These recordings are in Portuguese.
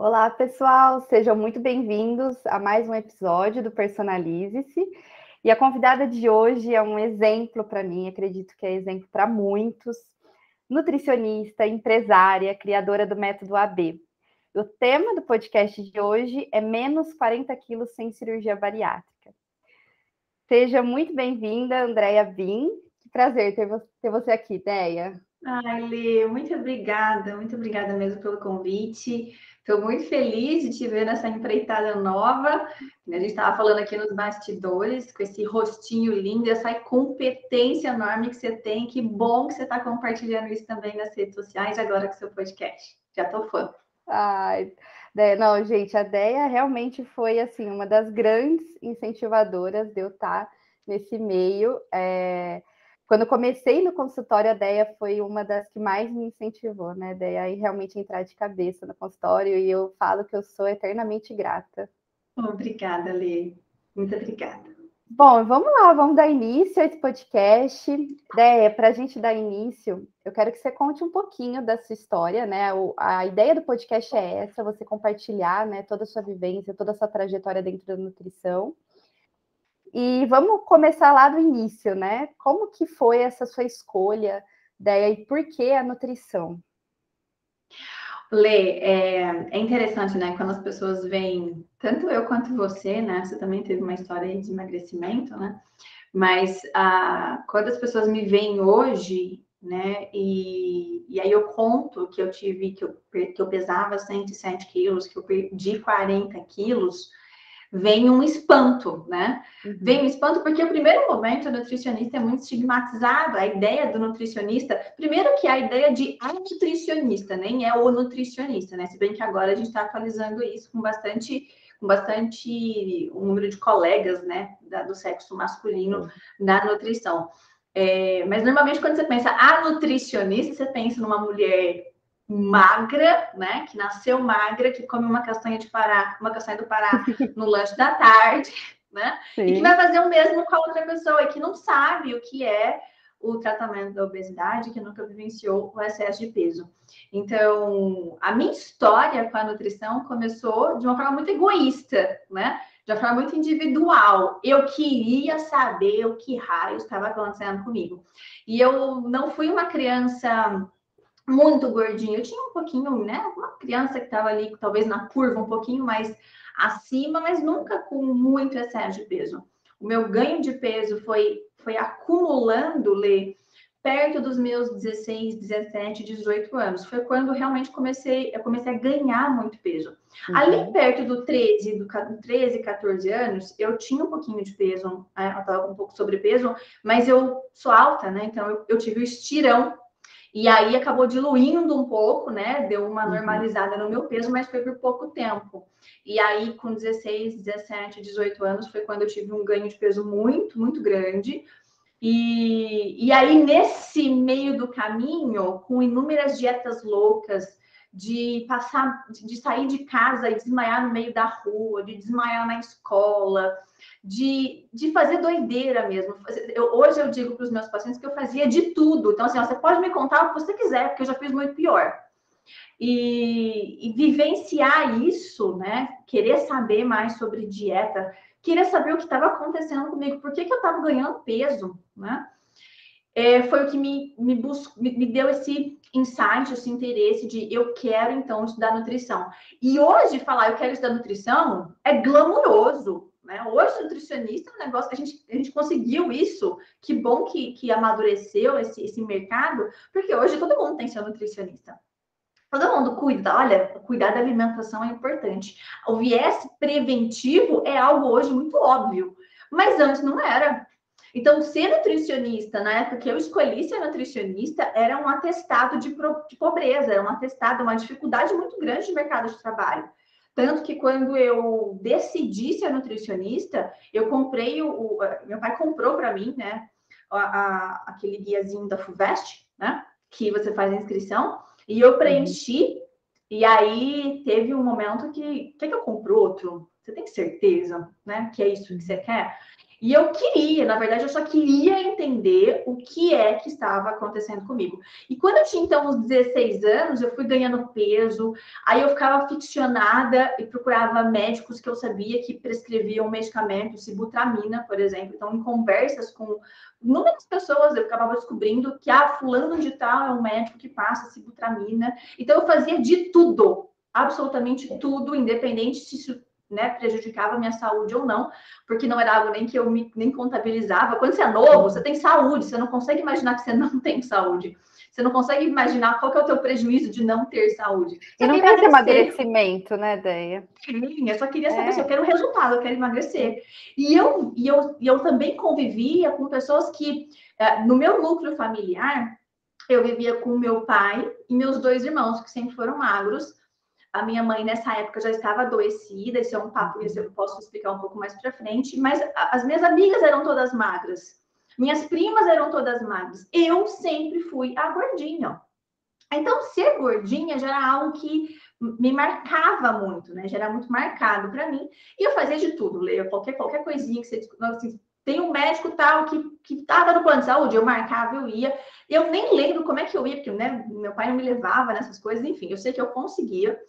Olá, pessoal, sejam muito bem-vindos a mais um episódio do Personalize-se. E a convidada de hoje é um exemplo para mim, acredito que é exemplo para muitos, nutricionista, empresária, criadora do método AB. O tema do podcast de hoje é menos 40 quilos sem cirurgia bariátrica. Seja muito bem-vinda, Andréia Bin. Que prazer ter você aqui, Deia. Ai, Lê, muito obrigada mesmo pelo convite. Estou muito feliz de te ver nessa empreitada nova. A gente estava falando aqui nos bastidores, com esse rostinho lindo, essa competência enorme que você tem. Que bom que você está compartilhando isso também nas redes sociais, agora com o seu podcast. Já estou fã. Ai, não, gente, a Deia realmente foi assim uma das grandes incentivadoras de eu estar nesse meio. Quando eu comecei no consultório, a Deia foi uma das que mais me incentivou, né, Deia, aí realmente entrar de cabeça no consultório, e eu falo que eu sou eternamente grata. Obrigada, Lê. Muito obrigada. Bom, vamos lá, vamos dar início a esse podcast. Para a gente dar início, eu quero que você conte um pouquinho da sua história, né? A ideia do podcast é essa, você compartilhar, né, toda a sua vivência, toda a sua trajetória dentro da nutrição. E vamos começar lá do início, né? Como que foi essa sua escolha, e por que a nutrição? Lê, é interessante, né? Quando as pessoas veem, tanto eu quanto você, né? Você também teve uma história aí de emagrecimento, né? Mas quando as pessoas me veem hoje, né? E aí eu conto que eu pesava 107 quilos, que eu perdi 40 quilos, vem um espanto, né? Vem um espanto porque o primeiro momento o nutricionista é muito estigmatizado. A ideia do nutricionista, primeiro que a ideia de a nutricionista, nem é o nutricionista, né? Se bem que agora a gente está atualizando isso com bastante um número de colegas, né, do sexo masculino na nutrição. Mas normalmente quando você pensa a nutricionista, você pensa numa mulher magra, né? Que nasceu magra, que come uma castanha do Pará no lanche da tarde, né? Sim. E que vai fazer o mesmo com a outra pessoa e que não sabe o que é o tratamento da obesidade, que nunca vivenciou o excesso de peso. Então, a minha história com a nutrição começou de uma forma muito egoísta, né? De uma forma muito individual. Eu queria saber o que raio estava acontecendo comigo. E eu não fui uma criança muito gordinha. Eu tinha um pouquinho, né? Uma criança que estava ali, talvez na curva, um pouquinho mais acima, mas nunca com muito excesso de peso. O meu ganho de peso foi acumulando, Lê, perto dos meus 16, 17, 18 anos. Foi quando realmente eu comecei a ganhar muito peso. Ali perto do 13, 14 anos, eu tinha um pouquinho de peso, eu estava com um pouco de sobrepeso, mas eu sou alta, né? Então eu tive o estirão. E aí acabou diluindo um pouco, né? Deu uma normalizada no meu peso, mas foi por pouco tempo. E aí, com 16, 17, 18 anos, foi quando eu tive um ganho de peso muito, muito grande. E aí, nesse meio do caminho, com inúmeras dietas loucas, de sair de casa e desmaiar no meio da rua, de desmaiar na escola, de fazer doideira mesmo. Hoje eu digo para os meus pacientes que eu fazia de tudo. Então, assim, você pode me contar o que você quiser, porque eu já fiz muito pior. E vivenciar isso, né? Querer saber mais sobre dieta, querer saber o que estava acontecendo comigo, por que eu estava ganhando peso, né? Foi o que me deu esse insight, esse interesse de eu quero, então, estudar nutrição. E hoje, falar eu quero estudar nutrição é glamuroso, né? Hoje, nutricionista é um negócio que a gente conseguiu isso. Que bom que amadureceu esse mercado, porque hoje todo mundo tem seu nutricionista. Todo mundo cuida, olha, cuidar da alimentação é importante. O viés preventivo é algo hoje muito óbvio, mas antes não era. Então, ser nutricionista, na época que eu escolhi ser nutricionista, era um atestado de pobreza, era um atestado, uma dificuldade muito grande de mercado de trabalho. Tanto que quando eu decidi ser nutricionista, eu comprei, meu pai comprou para mim, né, aquele guiazinho da FUVEST, né, que você faz a inscrição, e eu preenchi, e aí teve um momento que, quer que eu compre outro? Você tem certeza, né, que é isso que você quer? E eu queria, na verdade, eu só queria entender o que é que estava acontecendo comigo. E quando eu tinha, então, uns 16 anos, eu fui ganhando peso, aí eu ficava ficcionada e procurava médicos que eu sabia que prescreviam medicamento, sibutramina, por exemplo. Então, em conversas com inúmeras pessoas, eu acabava descobrindo que, fulano de tal é um médico que passa sibutramina. Então, eu fazia de tudo, absolutamente tudo, independente se isso, né, prejudicava a minha saúde ou não, porque não era algo nem que eu nem contabilizava. Quando você é novo, você tem saúde, você não consegue imaginar que você não tem saúde. Você não consegue imaginar qual que é o teu prejuízo de não ter saúde. E Você não quer tem esse emagrecer. amadurecimento, né, Deia? Sim, eu só queria saber se eu quero resultado, eu quero emagrecer. E eu também convivia com pessoas que, no meu núcleo familiar, eu vivia com meu pai e meus 2 irmãos, que sempre foram magros. A minha mãe, nessa época, já estava adoecida. Isso é um papo que eu posso explicar um pouco mais para frente. Mas as minhas amigas eram todas magras. Minhas primas eram todas magras. Eu sempre fui a gordinha. Então, ser gordinha já era algo que me marcava muito, né? Já era muito marcado para mim. E eu fazia de tudo, Leia. Qualquer coisinha que você... Assim, tem um médico tal que estava no plano de saúde, eu marcava, eu ia. Eu nem lembro como é que eu ia, porque, né, meu pai não me levava nessas coisas. Enfim, eu sei que eu conseguia.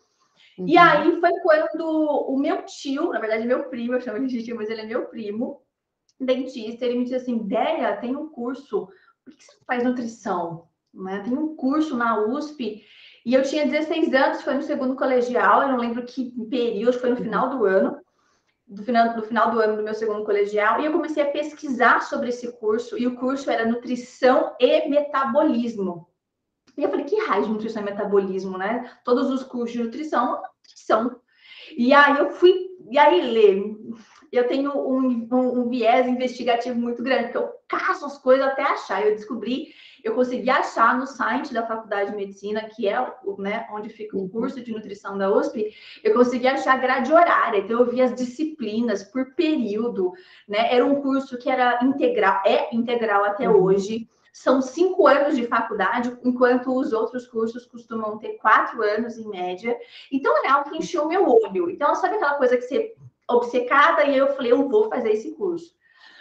E aí foi quando o meu tio, na verdade, meu primo, eu chamo ele de tio, mas ele é meu primo, dentista, ele me disse assim: Délia, tem um curso, por que você não faz nutrição? Né? Tem um curso na USP. E eu tinha 16 anos, foi no segundo colegial, eu não lembro que período, foi no final do ano, do final do ano do meu segundo colegial, e eu comecei a pesquisar sobre esse curso, e o curso era Nutrição e Metabolismo. E eu falei, que raio de nutrição e metabolismo, né? Todos os cursos de nutrição. E aí eu fui, e aí, Lê, eu tenho um viés investigativo muito grande, porque eu caço as coisas até achar. Eu consegui achar no site da Faculdade de Medicina, que é, né, onde fica o curso de nutrição da USP, eu consegui achar a grade horária, então eu vi as disciplinas por período, né? Era um curso que era integral, é integral até hoje. São 5 anos de faculdade, enquanto os outros cursos costumam ter 4 anos em média. Então, é algo que encheu o meu olho. Então, sabe aquela coisa que você obcecada? E eu falei, eu vou fazer esse curso.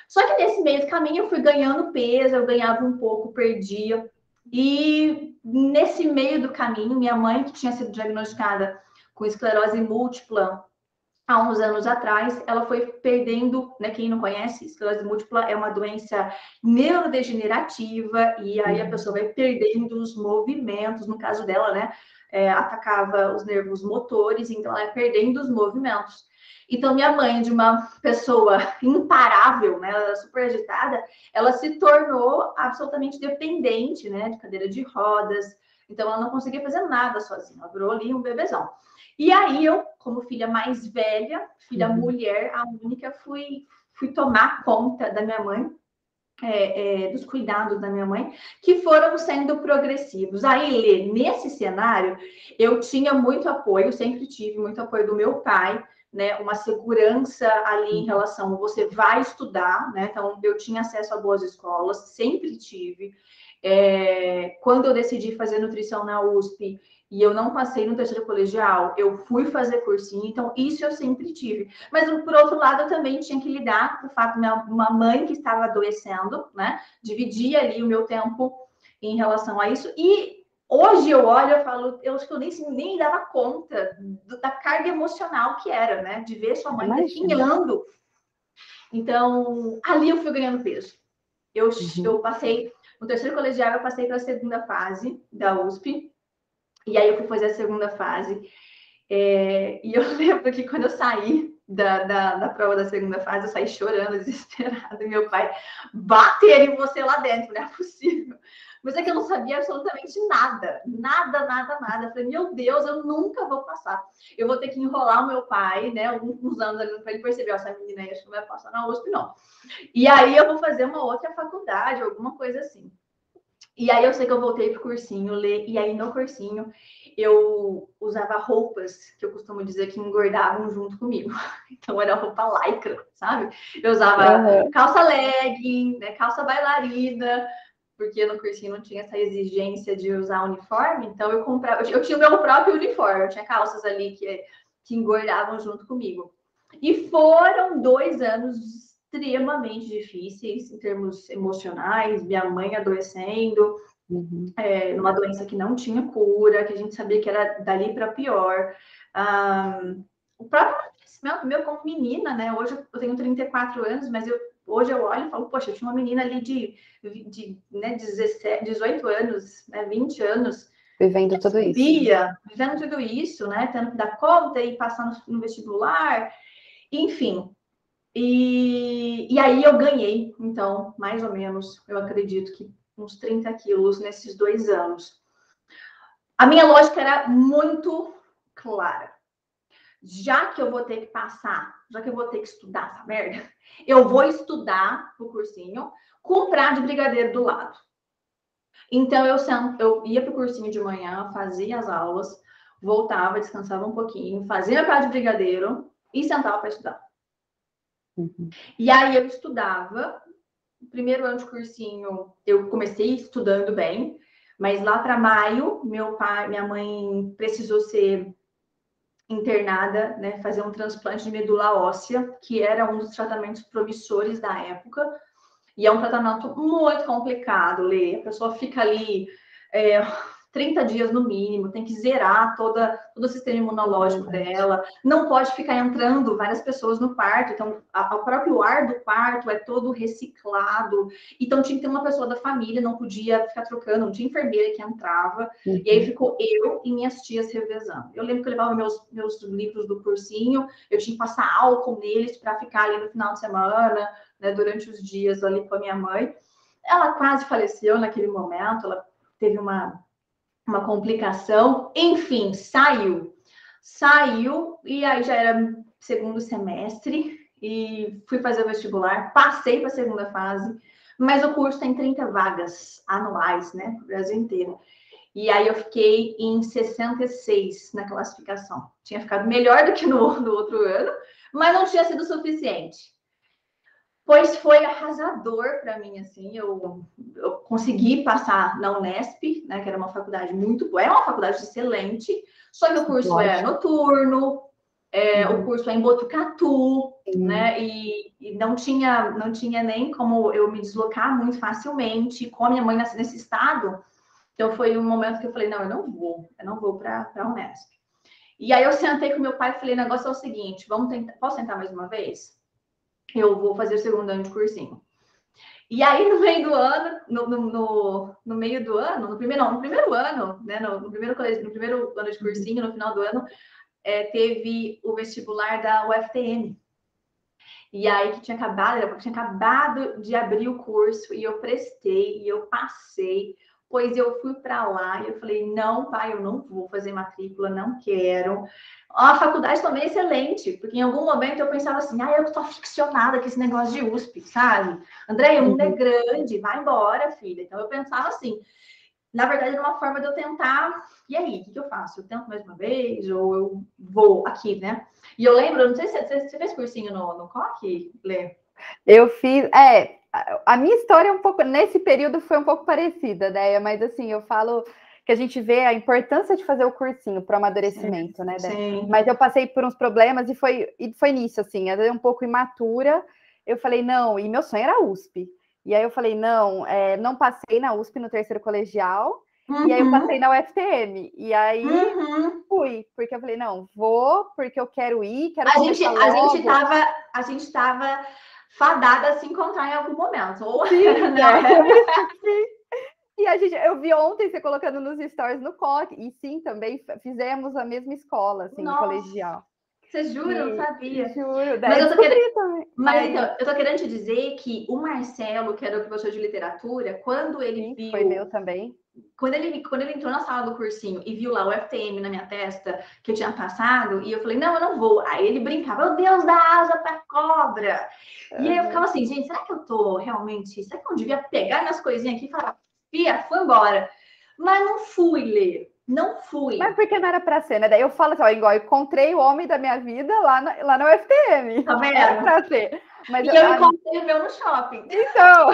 Só que nesse meio do caminho eu fui ganhando peso, eu ganhava um pouco, perdia. E nesse meio do caminho, minha mãe, que tinha sido diagnosticada com esclerose múltipla há uns anos atrás, ela foi perdendo, né? Quem não conhece, esclerose múltipla é uma doença neurodegenerativa, e aí a pessoa vai perdendo os movimentos, no caso dela, né? Atacava os nervos motores, então ela vai perdendo os movimentos. Então, minha mãe, de uma pessoa imparável, né? Ela era super agitada, ela se tornou absolutamente dependente, né? De cadeira de rodas. Então, ela não conseguia fazer nada sozinha. Ela virou ali um bebezão. E aí eu, como filha mais velha, filha mulher, a única, fui tomar conta da minha mãe, dos cuidados da minha mãe, que foram sendo progressivos. Aí, Lê, nesse cenário, eu tinha muito apoio, sempre tive muito apoio do meu pai, né? Uma segurança ali em relação, você vai estudar, né? Então, eu tinha acesso a boas escolas, sempre tive. Quando eu decidi fazer nutrição na USP e eu não passei no terceiro colegial, eu fui fazer cursinho, então isso eu sempre tive. Mas, por outro lado, eu também tinha que lidar com o fato de uma mãe que estava adoecendo, né? Dividir ali o meu tempo em relação a isso. E hoje eu olho e falo, eu acho que eu nem dava conta da carga emocional que era, né? De ver sua mãe definhando. Então, ali eu fui ganhando peso. Eu passei, no terceiro colegial, eu passei para a segunda fase da USP, e aí eu fui fazer a segunda fase. E eu lembro que quando eu saí da prova da segunda fase, eu saí chorando, desesperada, e meu pai, bater em você lá dentro, não é possível. Mas é que eu não sabia absolutamente nada. Eu falei, meu Deus, eu nunca vou passar. Eu vou ter que enrolar o meu pai, né, alguns anos ali, para ele perceber, essa menina aí, acho que não vai passar na USP, não. E aí eu vou fazer uma outra faculdade, alguma coisa assim. E aí eu sei que eu voltei pro cursinho, e aí no cursinho eu usava roupas que eu costumo dizer que engordavam junto comigo. Então era roupa lycra, sabe? Eu usava calça legging, né, calça bailarina, porque no cursinho não tinha essa exigência de usar uniforme, então eu comprava, eu tinha o meu próprio uniforme, eu tinha calças ali que engordavam junto comigo. E foram 2 anos extremamente difíceis em termos emocionais, minha mãe adoecendo, numa doença que não tinha cura, que a gente sabia que era dali para pior. O próprio crescimento meu como menina, né? Hoje eu tenho 34 anos, mas hoje eu olho e falo, poxa, eu tinha uma menina ali de 17, 18 anos, né, 20 anos, vivendo tudo isso. Vivendo tudo isso, né? Tendo que dar conta e passar no vestibular, enfim. E aí eu ganhei, então, mais ou menos, eu acredito que uns 30 quilos nesses 2 anos. A minha lógica era muito clara. Já que eu vou ter que passar, já que eu vou ter que estudar essa merda, eu vou estudar o cursinho com o prato de brigadeiro do lado. Então, eu ia para o cursinho de manhã, fazia as aulas, voltava, descansava um pouquinho, fazia meu prato de brigadeiro e sentava para estudar. E aí eu estudava. No primeiro ano de cursinho, eu comecei estudando bem, mas lá para maio, minha mãe precisou ser internada, né, fazer um transplante de medula óssea, que era um dos tratamentos promissores da época. E é um tratamento muito complicado, Lê. A pessoa fica ali 30 dias no mínimo, tem que zerar todo o sistema imunológico dela, não pode ficar entrando várias pessoas no quarto, então o próprio ar do quarto é todo reciclado, então tinha que ter uma pessoa da família, não podia ficar trocando, não tinha enfermeira que entrava, e aí ficou eu e minhas tias revezando. Eu lembro que eu levava meus livros do cursinho, eu tinha que passar álcool neles para ficar ali no final de semana, né, durante os dias ali com a minha mãe. Ela quase faleceu naquele momento, ela teve uma complicação, enfim, saiu, e aí já era segundo semestre, e fui fazer o vestibular, passei para a segunda fase, mas o curso tem 30 vagas anuais, né, para o Brasil inteiro. E aí eu fiquei em 66 na classificação. Tinha ficado melhor do que no outro ano, mas não tinha sido suficiente. Pois foi arrasador para mim, assim, eu consegui passar na Unesp, né, que era uma faculdade muito boa, é uma faculdade excelente, só que o curso é noturno, o curso é em Botucatu, né, e não tinha nem como eu me deslocar muito facilmente, com a minha mãe nesse estado, então foi um momento que eu falei, não, eu não vou para a Unesp. E aí eu sentei com meu pai e falei, o negócio é o seguinte, vamos tentar, posso tentar mais uma vez? Eu vou fazer o segundo ano de cursinho. E aí, no meio do ano, no meio do ano, no primeiro ano, né? No primeiro ano de cursinho, no final do ano, teve o vestibular da UFTM. E aí que tinha acabado de abrir o curso, e eu prestei, e eu passei. Pois eu fui para lá e eu falei, não, pai, eu não vou fazer matrícula, não quero. A faculdade também é excelente, porque em algum momento eu pensava assim, eu tô aficionada com esse negócio de USP, sabe? André, o mundo é grande, vai embora, filha. Então eu pensava assim, na verdade era uma forma de eu tentar, e aí, o que eu faço? Eu tento mais uma vez, ou eu vou aqui, né? E eu lembro, não sei se você fez cursinho no COC, Lê? Eu fiz, a minha história um pouco, nesse período foi um pouco parecida, né? Mas assim, eu falo que a gente vê a importância de fazer o cursinho para o amadurecimento, sim, né? Sim. Mas eu passei por uns problemas e foi nisso, assim, às vezes um pouco imatura. Eu falei, não, e meu sonho era a USP. E aí eu falei, não, não passei na USP no terceiro colegial, e aí eu passei na UFTM. E aí fui, porque eu falei, não, vou, porque eu quero ir, quero começar logo. A gente tava fadada a se encontrar em algum momento. Ou sim, sim. E eu vi ontem você colocando nos stories no COC, e sim, também fizemos a mesma escola, assim, no colegial. Você jura? Eu não sabia. Juro, mas eu descobri também. Mas então, eu tô querendo te dizer que o Marcelo, que era o professor de literatura, quando ele viu... Foi meu também. Quando ele entrou na sala do cursinho e viu lá o FTM na minha testa, que eu tinha passado, e eu falei, não, eu não vou. Aí ele brincava, meu Deus, dá asa pra cobra. E aí eu ficava assim, gente, será que eu tô realmente... Será que eu não devia pegar minhas coisinhas aqui e falar, Fia, foi embora. Mas não fui, Lê. Não fui. Mas porque não era pra ser, né? Daí eu falo assim, igual, eu encontrei o homem da minha vida lá na UFTM. Tá vendo? Era pra ser. Mas eu encontrei o meu no shopping. Então...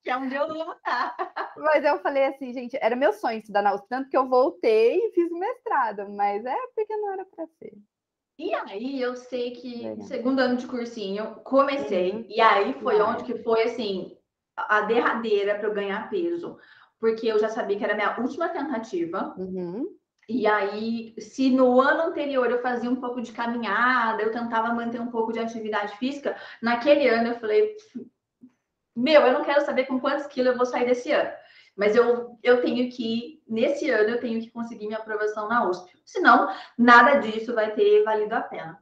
que é onde eu não vou estar. Mas eu falei assim, gente, era meu sonho estudar na USP, tanto que eu voltei e fiz o mestrado, mas porque não era para ser. E aí eu sei que no Legal. segundo ano de cursinho comecei, e aí foi onde Vai. que foi assim a derradeira para eu ganhar peso, porque eu já sabia que era a minha última tentativa. Uhum. E aí, se no ano anterior eu fazia um pouco de caminhada, eu tentava manter um pouco de atividade física, naquele ano eu falei, meu, eu não quero saber com quantos quilos eu vou sair desse ano. Mas eu tenho que, nesse ano, eu tenho que conseguir minha aprovação na USP. Senão, nada disso vai ter valido a pena.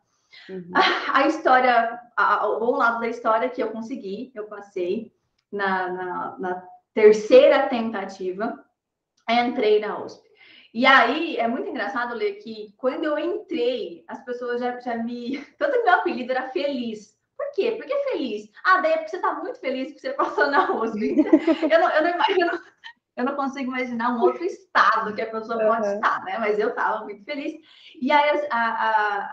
Uhum. A história, o bom lado da história é que eu consegui, eu passei na terceira tentativa, entrei na USP. E aí, é muito engraçado ler que quando eu entrei, as pessoas já me... Tanto que meu apelido era Feliz. Por quê? Por que feliz? Ah, daí é porque você tá muito feliz que você passou na USP. Eu não imagino, eu não consigo imaginar um outro estado que a pessoa pode Uhum. estar, né? Mas eu estava muito feliz. E aí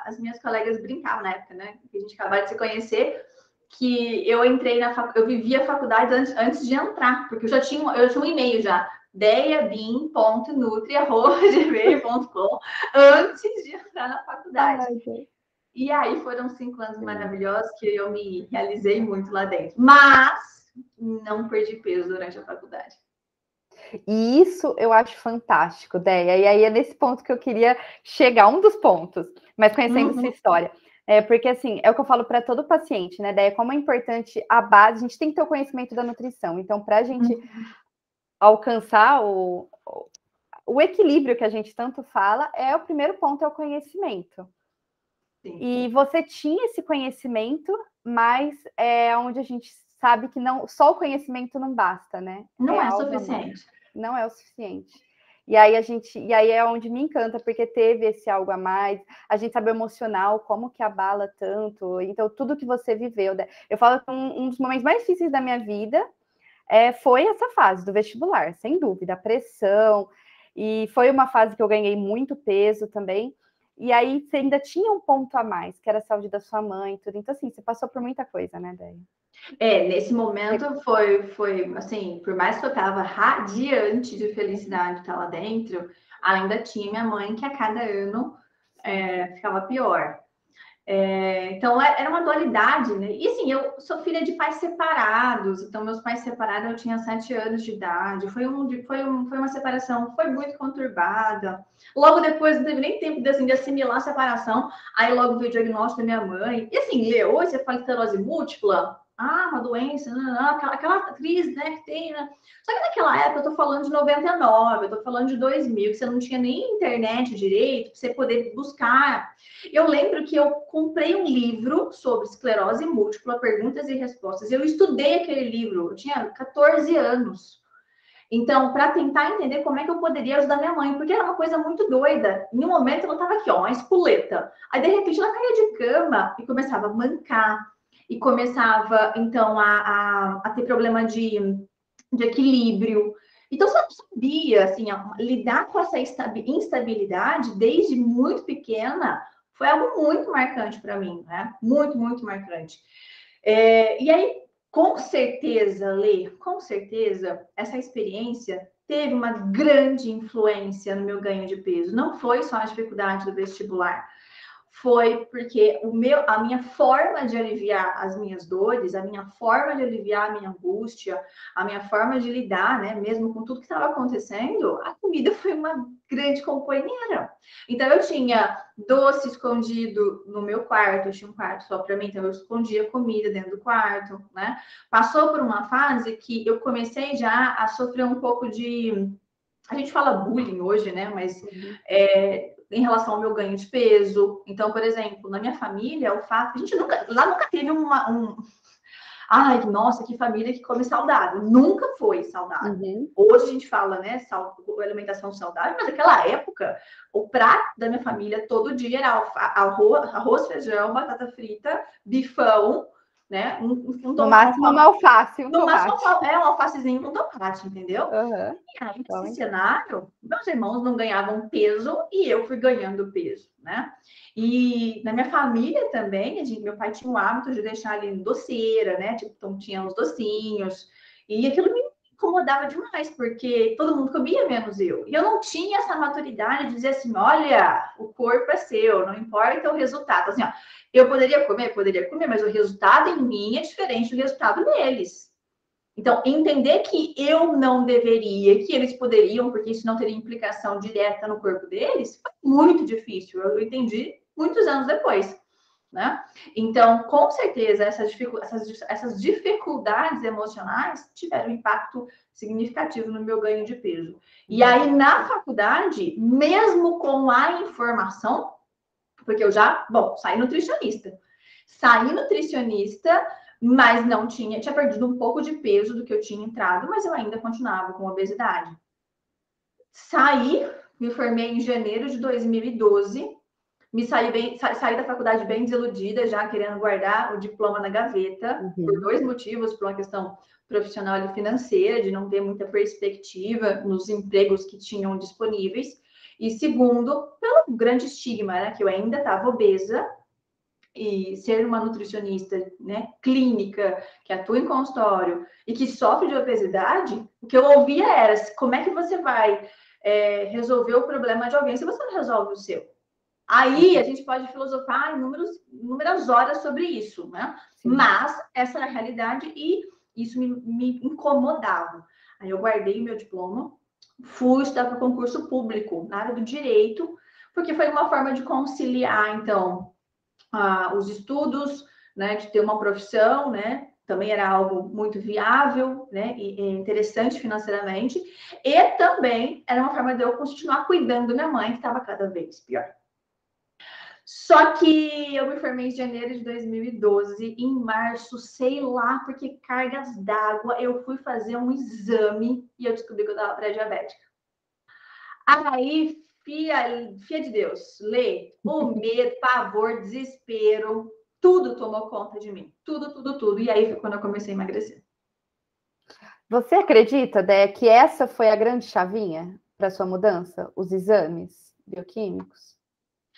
as minhas colegas brincavam na época, né? Que a gente acabava de se conhecer, que eu entrei na eu vivia a faculdade antes de entrar, porque eu tinha um e-mail já, deiabim.nutri@gmail.com, antes de entrar na faculdade. Ai, Deus. E aí foram 5 anos maravilhosos que eu me realizei muito lá dentro. Mas não perdi peso durante a faculdade. E isso eu acho fantástico, Déia. E aí é nesse ponto que eu queria chegar, um dos pontos, mas conhecendo sua história. Porque, assim, é o que eu falo para todo paciente, né, Déia? Como é importante a base, a gente tem que ter o conhecimento da nutrição. Então, para a gente alcançar o equilíbrio que a gente tanto fala, o primeiro ponto é o conhecimento. Sim. E você tinha esse conhecimento, mas é onde a gente sabe que não, só o conhecimento não basta, né? Não É é algo a mais. suficiente. Não é o suficiente. E aí é onde me encanta, porque teve esse algo a mais, a gente sabe o emocional, como que abala tanto, então tudo que você viveu. Eu falo que um dos momentos mais difíceis da minha vida foi essa fase do vestibular, sem dúvida, a pressão, e foi uma fase que eu ganhei muito peso também, e aí você ainda tinha um ponto a mais, que era a saúde da sua mãe, tudo. Então, assim, você passou por muita coisa, né, Déia? Nesse momento foi assim, por mais que eu estava radiante de felicidade de estar lá dentro, ainda tinha minha mãe que a cada ano ficava pior. Então era uma dualidade, né? E assim, eu sou filha de pais separados, então meus pais separados eu tinha 7 anos de idade, foi uma separação, foi muito conturbada. Logo depois não teve nem tempo de assimilar a separação, aí logo veio o diagnóstico da minha mãe. E assim, Leo, hoje você fala esclerose múltipla, uma doença, aquela crise, né, que tem, né? Só que naquela época, eu tô falando de 99, eu tô falando de 2000, que você não tinha nem internet direito, pra você poder buscar. Eu lembro que eu comprei um livro sobre esclerose múltipla, perguntas e respostas. Eu estudei aquele livro, eu tinha 14 anos. Então, para tentar entender como é que eu poderia ajudar minha mãe, porque era uma coisa muito doida. Em um momento, ela estava aqui, ó, uma espoleta. Aí, de repente, ela caía de cama e começava a mancar. E começava, então, a ter problema de equilíbrio. Então, você não sabia, assim, lidar com essa instabilidade desde muito pequena foi algo muito marcante para mim, né? Muito, muito marcante. E aí, com certeza, Lê, com certeza, essa experiência teve uma grande influência no meu ganho de peso. Não foi só a dificuldade do vestibular, foi porque a minha forma de aliviar as minhas dores, a minha forma de aliviar a minha angústia, a minha forma de lidar, né, mesmo com tudo que estava acontecendo, a comida foi uma grande companheira. Então eu tinha doce escondido no meu quarto, eu tinha um quarto só para mim, então eu escondia comida dentro do quarto, né? Passou por uma fase que eu comecei já a sofrer um pouco de, a gente fala bullying hoje, né? Mas em relação ao meu ganho de peso. Então, por exemplo, na minha família, o fato. A gente nunca teve ai, nossa, que família que come saudável. Nunca foi saudável. Uhum. Hoje a gente fala, né, alimentação saudável, mas naquela época, o prato da minha família todo dia era arroz, feijão, batata frita, bifão, né? No máximo uma alface, um No máximo, tomate. um alfacezinho com tomate, entendeu? Uhum. E aí, nesse cenário, meus irmãos não ganhavam peso e eu fui ganhando peso, né? E na minha família também, meu pai tinha o hábito de deixar ali doceira, né? Tipo, então tinha os docinhos. E aquilo me incomodava demais, porque todo mundo comia, menos eu. E eu não tinha essa maturidade de dizer assim, olha, o corpo é seu, não importa o resultado. Assim, ó, eu poderia comer, mas o resultado em mim é diferente do resultado deles. Então, entender que eu não deveria, que eles poderiam, porque isso não teria implicação direta no corpo deles, foi muito difícil. Eu entendi muitos anos depois, né? Então, com certeza, essas dificuldades emocionais tiveram um impacto significativo no meu ganho de peso. E aí, na faculdade, mesmo com a informação, porque eu já, saí nutricionista. Mas não tinha perdido um pouco de peso do que eu tinha entrado, mas eu ainda continuava com obesidade. Me formei em janeiro de 2012, saí da faculdade bem desiludida, já querendo guardar o diploma na gaveta, por 2 motivos, por uma questão profissional e financeira, de não ter muita perspectiva nos empregos que tinham disponíveis, e segundo, pelo grande estigma, né, que eu ainda estava obesa, e ser uma nutricionista, né, clínica, que atua em consultório e que sofre de obesidade, o que eu ouvia era, como é que você vai resolver o problema de alguém se você não resolve o seu? Aí a gente pode filosofar inúmeras horas sobre isso, né? Sim. Mas essa é a realidade e isso me incomodava. Aí eu guardei meu diploma, fui estudar para concurso público na área do direito, porque foi uma forma de conciliar, então, os estudos, né, de ter uma profissão, né, também era algo muito viável, né, e interessante financeiramente, e também era uma forma de eu continuar cuidando da minha mãe, que estava cada vez pior. Só que eu me formei em janeiro de 2012, em março, sei lá, porque cargas d'água, eu fui fazer um exame e eu descobri que eu estava pré-diabética. Aí, filha de Deus, o medo, pavor, desespero, tudo tomou conta de mim. Tudo. E aí foi quando eu comecei a emagrecer. Você acredita, Dé, que essa foi a grande chavinha para sua mudança? Os exames bioquímicos?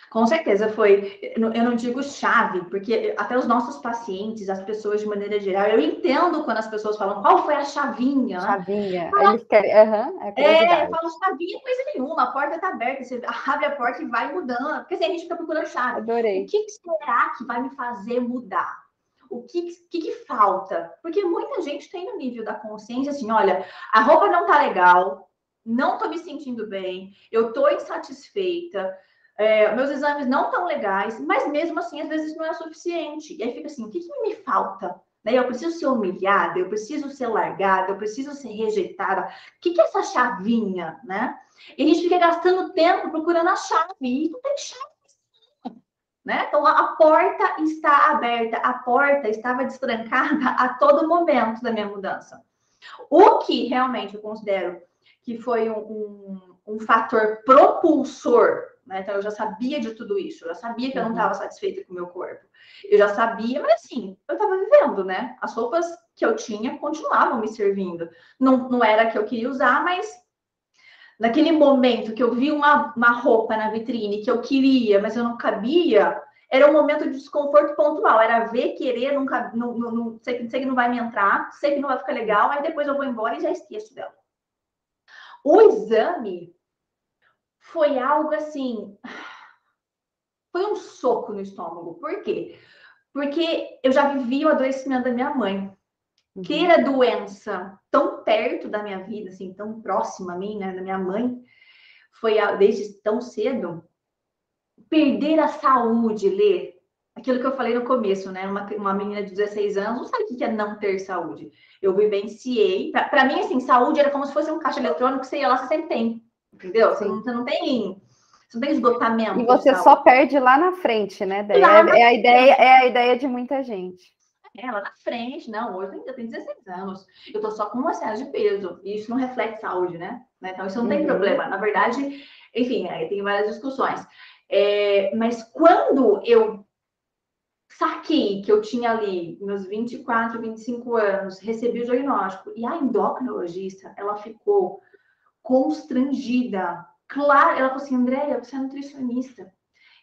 Com certeza foi. Eu não digo chave, porque até os nossos pacientes, as pessoas de maneira geral, eu entendo quando as pessoas falam qual foi a chavinha. Chavinha. Eles querem. Eu falo chavinha, coisa nenhuma. A porta está aberta, você abre a porta e vai mudando. Porque assim, a gente fica procurando chave. Adorei. O que será que vai me fazer mudar? O que falta? Porque muita gente tem no nível da consciência assim: olha, a roupa não tá legal, não tô me sentindo bem, eu tô insatisfeita. Meus exames não estão legais, mas mesmo assim, às vezes não é suficiente. E aí fica assim, o que me falta? Né? Eu preciso ser humilhada, eu preciso ser largada, eu preciso ser rejeitada. O que é essa chavinha, né? E a gente fica gastando tempo procurando a chave, e não tem chave. Né? Então, a porta está aberta, a porta estava destrancada a todo momento da minha mudança. O que realmente eu considero que foi um fator propulsor, né? Então, eu já sabia de tudo isso, eu já sabia que eu não estava satisfeita com o meu corpo. Eu já sabia, mas assim, eu estava vivendo, né? As roupas que eu tinha continuavam me servindo. Não era a que eu queria usar, mas naquele momento que eu vi uma roupa na vitrine que eu queria, mas eu não cabia, era um momento de desconforto pontual. Era ver, querer, sei que não vai me entrar, sei que não vai ficar legal, aí depois eu vou embora e já esqueço dela. O exame foi algo assim, foi um soco no estômago. Por quê? Porque eu já vivi o adoecimento da minha mãe. Ter a doença tão perto da minha vida, assim, tão próxima a mim, né, da minha mãe, foi desde tão cedo. Perder a saúde, Lê, aquilo que eu falei no começo, né? Uma menina de 16 anos não sabe o que é não ter saúde. Eu vivenciei. Para mim, assim, saúde era como se fosse um caixa eletrônico, você ia lá, você sempre tem. Entendeu? Você não tem esgotamento. E você só perde lá na frente, né? É a ideia de muita gente. Lá na frente, não, hoje eu tenho 16 anos, eu tô só com um excesso de peso, e isso não reflete saúde, né? Então, isso não tem problema. Na verdade, enfim, aí tem várias discussões. Mas quando eu saquei que eu tinha ali meus 24, 25 anos, recebi o diagnóstico, e a endocrinologista, ela ficou constrangida. Claro, ela falou assim, Andréia, você é nutricionista.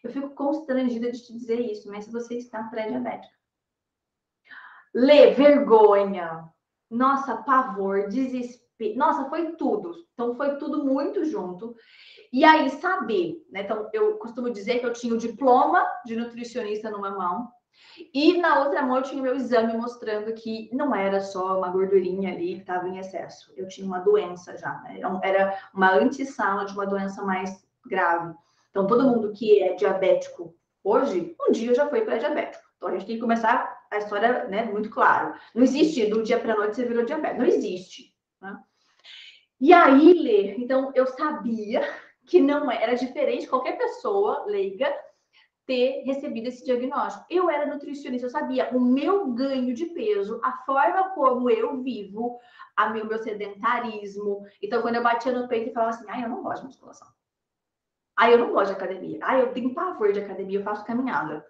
Eu fico constrangida de te dizer isso, mas você está pré-diabética. Lê, vergonha, nossa, pavor, desespero. Nossa, foi tudo. Então, foi tudo muito junto. E aí, saber, né? Então, eu costumo dizer que eu tinha o diploma de nutricionista numa mão, e na outra mão eu tinha o meu exame mostrando que não era só uma gordurinha ali que estava em excesso. Eu tinha uma doença já, né? Era uma antessala de uma doença mais grave. Então, todo mundo que é diabético hoje, um dia já foi pré-diabético. Então, a gente tem que começar a história, né, muito claro. Não existe do dia para a noite você virou diabético. Não existe. Né? E aí, Lê, então eu sabia que não era diferente qualquer pessoa leiga ter recebido esse diagnóstico. Eu era nutricionista, eu sabia o meu ganho de peso, a forma como eu vivo, o meu sedentarismo. Então, quando eu batia no peito e falava assim, eu não gosto de musculação. Eu não gosto de academia. Eu tenho pavor de academia, eu faço caminhada.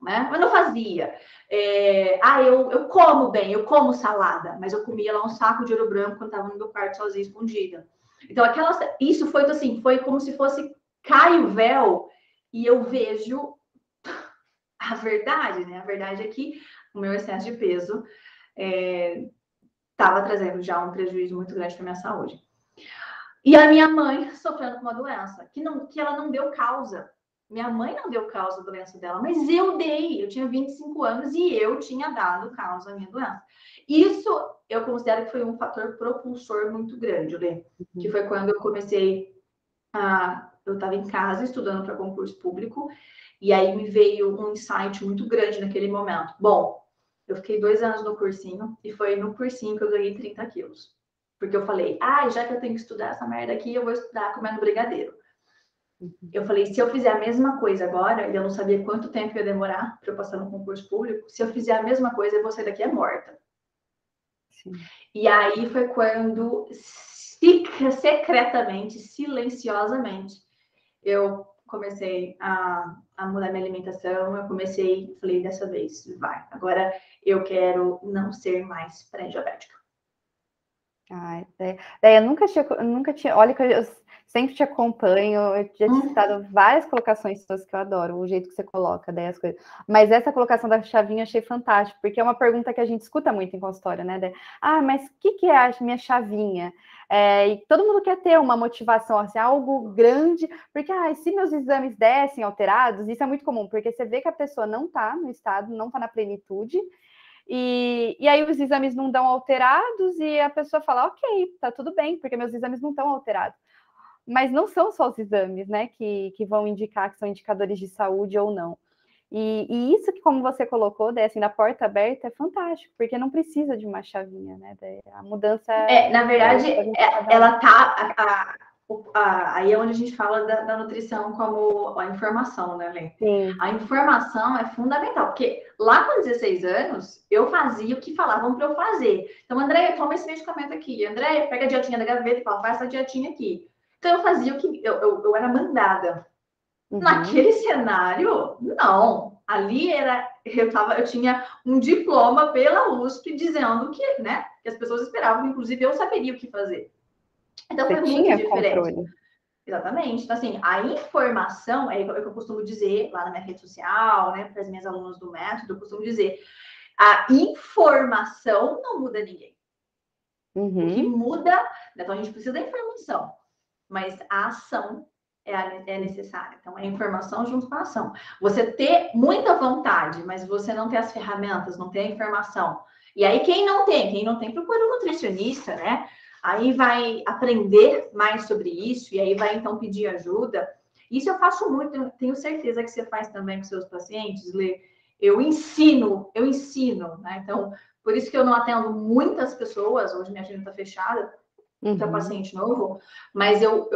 Né? Mas não fazia. Eu como bem, eu como salada, mas eu comia lá um saco de ouro branco quando estava no meu quarto sozinha, escondida. Então, isso foi assim, foi como se fosse cai o véu e eu vejo a verdade, né? A verdade é que o meu excesso de peso estava trazendo já um prejuízo muito grande para minha saúde. E a minha mãe sofrendo com uma doença que ela não deu causa. Minha mãe não deu causa da doença dela, mas eu dei. Eu tinha 25 anos e eu tinha dado causa à minha doença. Isso eu considero que foi um fator propulsor muito grande, Lê. Que foi quando eu comecei eu estava em casa estudando para concurso público e aí me veio um insight muito grande naquele momento. Bom, eu fiquei 2 anos no cursinho e foi no cursinho que eu ganhei 30 quilos. Porque eu falei, já que eu tenho que estudar essa merda aqui, eu vou estudar comendo brigadeiro. Eu falei, se eu fizer a mesma coisa agora, e eu não sabia quanto tempo ia demorar para eu passar no concurso público, se eu fizer a mesma coisa, eu vou sair daqui morta. Sim. E aí foi quando, secretamente, silenciosamente, eu comecei a mudar minha alimentação, eu falei, dessa vez, vai. Agora eu quero não ser mais pré-diabética. Eu nunca tinha, olha que eu sempre te acompanho, eu já tinha citado várias colocações suas que eu adoro, o jeito que você coloca daí as coisas. Mas essa colocação da chavinha eu achei fantástico, porque é uma pergunta que a gente escuta muito em consultório, né? Mas o que é a minha chavinha? E todo mundo quer ter uma motivação, assim, algo grande, porque se meus exames dessem alterados, isso é muito comum, porque você vê que a pessoa não está no estado, não está na plenitude, e aí os exames não dão alterados e a pessoa fala, ok, tá tudo bem, porque meus exames não estão alterados. Mas não são só os exames, né, que vão indicar que são indicadores de saúde ou não. E isso que, como você colocou, assim, da porta aberta, é fantástico, porque não precisa de uma chavinha, né? A mudança... na verdade, ela tá... aí é onde a gente fala da nutrição como a informação, né, Lê? Sim. A informação é fundamental, porque lá com 16 anos, eu fazia o que falavam para eu fazer. Então, Andréia, toma esse medicamento aqui. Andréia, pega a dietinha da gaveta e fala, faz essa dietinha aqui. Então, eu fazia o que... Eu era mandada. Naquele cenário, não. Ali eu tinha um diploma pela USP dizendo que, né, que as pessoas esperavam, inclusive eu saberia o que fazer. Então foi muito diferente. Controle. Exatamente. Então, assim, a informação, é o que eu costumo dizer lá na minha rede social, né, para as minhas alunas do método, eu costumo dizer, a informação não muda ninguém. O que muda, né, então a gente precisa da informação, mas a ação é necessária. Então, é informação junto com a ação. Você ter muita vontade, mas você não ter as ferramentas, não ter a informação. E aí, quem não tem, procura um nutricionista, né? Aí vai aprender mais sobre isso, e aí vai, então, pedir ajuda. Isso eu faço muito, tenho certeza que você faz também com seus pacientes, Lê. Eu ensino, né? Então, por isso que eu não atendo muitas pessoas, hoje minha agenda está fechada, para paciente novo, mas eu